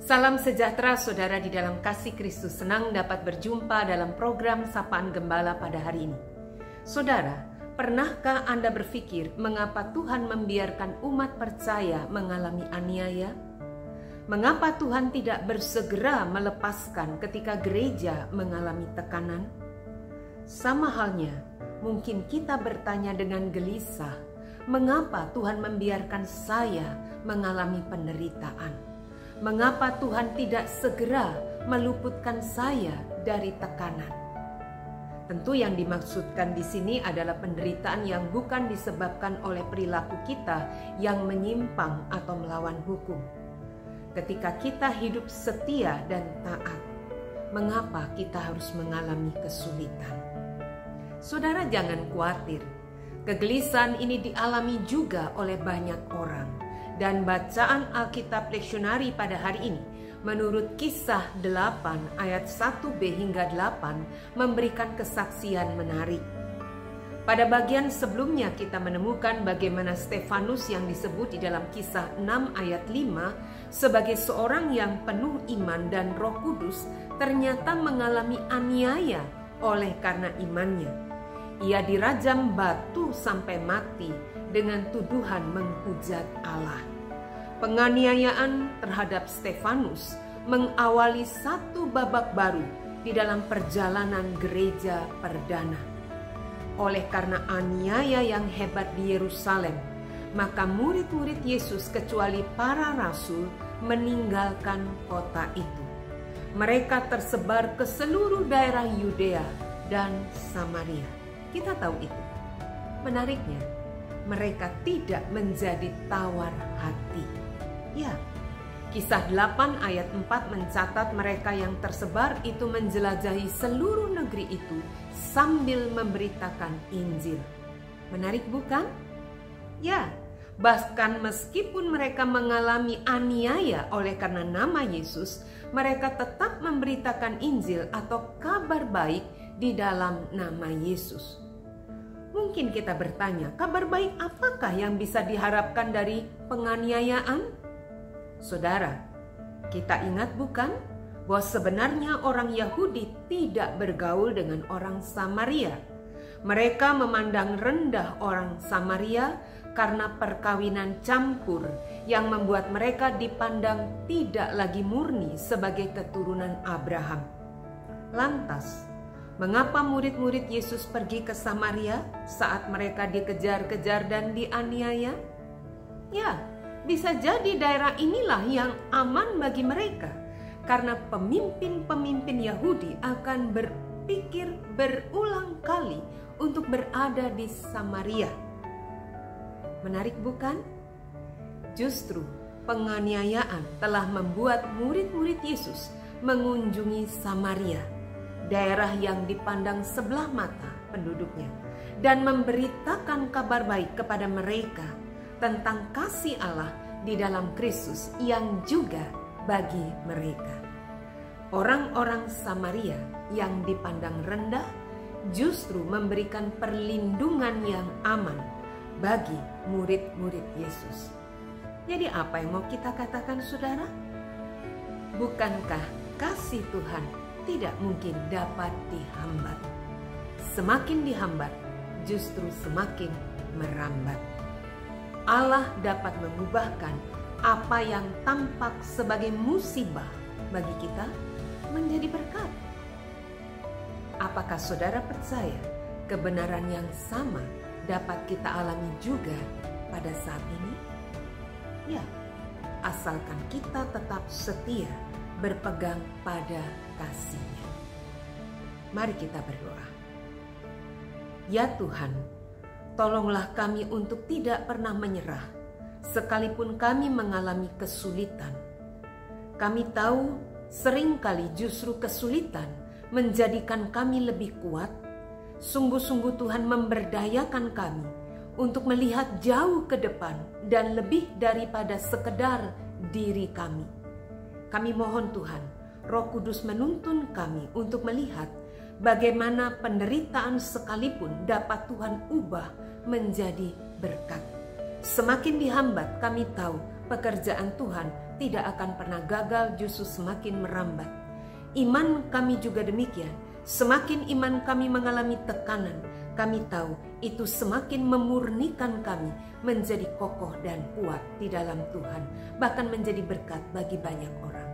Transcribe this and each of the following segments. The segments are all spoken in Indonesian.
Salam sejahtera saudara di dalam kasih Kristus. Senang dapat berjumpa dalam program Sapaan Gembala pada hari ini. Saudara, pernahkah Anda berpikir mengapa Tuhan membiarkan umat percaya mengalami aniaya? Mengapa Tuhan tidak bersegera melepaskan ketika gereja mengalami tekanan? Sama halnya, mungkin kita bertanya dengan gelisah, mengapa Tuhan membiarkan saya mengalami penderitaan? Mengapa Tuhan tidak segera meluputkan saya dari tekanan? Tentu yang dimaksudkan di sini adalah penderitaan yang bukan disebabkan oleh perilaku kita yang menyimpang atau melawan hukum. Ketika kita hidup setia dan taat, mengapa kita harus mengalami kesulitan? Saudara, jangan khawatir. Kegelisahan ini dialami juga oleh banyak orang. Dan bacaan Alkitab leksionari pada hari ini menurut Kisah 8 ayat 1b hingga 8 memberikan kesaksian menarik. Pada bagian sebelumnya kita menemukan bagaimana Stefanus yang disebut di dalam Kisah 6 ayat 5 sebagai seorang yang penuh iman dan Roh Kudus ternyata mengalami aniaya oleh karena imannya. Ia dirajam batu sampai mati dengan tuduhan menghujat Allah. Penganiayaan terhadap Stefanus mengawali satu babak baru di dalam perjalanan gereja perdana. Oleh karena aniaya yang hebat di Yerusalem, maka murid-murid Yesus kecuali para rasul meninggalkan kota itu. Mereka tersebar ke seluruh daerah Yudea dan Samaria. Kita tahu itu. Menariknya, mereka tidak menjadi tawar hati. Ya, Kisah 8 ayat 4 mencatat mereka yang tersebar itu menjelajahi seluruh negeri itu sambil memberitakan Injil. Menarik bukan? Ya, bahkan meskipun mereka mengalami aniaya oleh karena nama Yesus, mereka tetap memberitakan Injil atau kabar baik di dalam nama Yesus. Mungkin kita bertanya, kabar baik apakah yang bisa diharapkan dari penganiayaan? Saudara, kita ingat bukan bahwa sebenarnya orang Yahudi tidak bergaul dengan orang Samaria. Mereka memandang rendah orang Samaria karena perkawinan campur yang membuat mereka dipandang tidak lagi murni sebagai keturunan Abraham. Lantas, mengapa murid-murid Yesus pergi ke Samaria saat mereka dikejar-kejar dan dianiaya? Ya, bisa jadi daerah inilah yang aman bagi mereka, karena pemimpin-pemimpin Yahudi akan berpikir berulang kali untuk berada di Samaria. Menarik bukan? Justru penganiayaan telah membuat murid-murid Yesus mengunjungi Samaria, daerah yang dipandang sebelah mata penduduknya, dan memberitakan kabar baik kepada mereka tentang kasih Allah di dalam Kristus yang juga bagi mereka. Orang-orang Samaria yang dipandang rendah justru memberikan perlindungan yang aman bagi murid-murid Yesus. Jadi apa yang mau kita katakan, saudara? Bukankah kasih Tuhan tidak mungkin dapat dihambat? Semakin dihambat, justru semakin merambat. Allah dapat mengubahkan apa yang tampak sebagai musibah bagi kita menjadi berkat. Apakah saudara percaya kebenaran yang sama dapat kita alami juga pada saat ini? Ya, asalkan kita tetap setia berpegang pada kasih-Nya. Mari kita berdoa. Ya Tuhan, tolonglah kami untuk tidak pernah menyerah, sekalipun kami mengalami kesulitan. Kami tahu seringkali justru kesulitan menjadikan kami lebih kuat. Sungguh-sungguh Tuhan memberdayakan kami untuk melihat jauh ke depan dan lebih daripada sekedar diri kami. Kami mohon Tuhan, Roh Kudus menuntun kami untuk melihat bagaimana penderitaan sekalipun dapat Tuhan ubah menjadi berkat. Semakin dihambat, kami tahu pekerjaan Tuhan tidak akan pernah gagal, justru semakin merambat. Iman kami juga demikian. Semakin iman kami mengalami tekanan, kami tahu itu semakin memurnikan kami menjadi kokoh dan kuat di dalam Tuhan, bahkan menjadi berkat bagi banyak orang.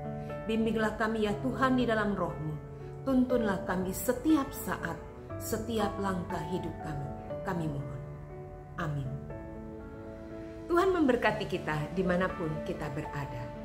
Bimbinglah kami ya Tuhan di dalam Roh-Mu. Tuntunlah kami setiap saat, setiap langkah hidup kami. Kami mohon. Amin. Tuhan memberkati kita dimanapun kita berada.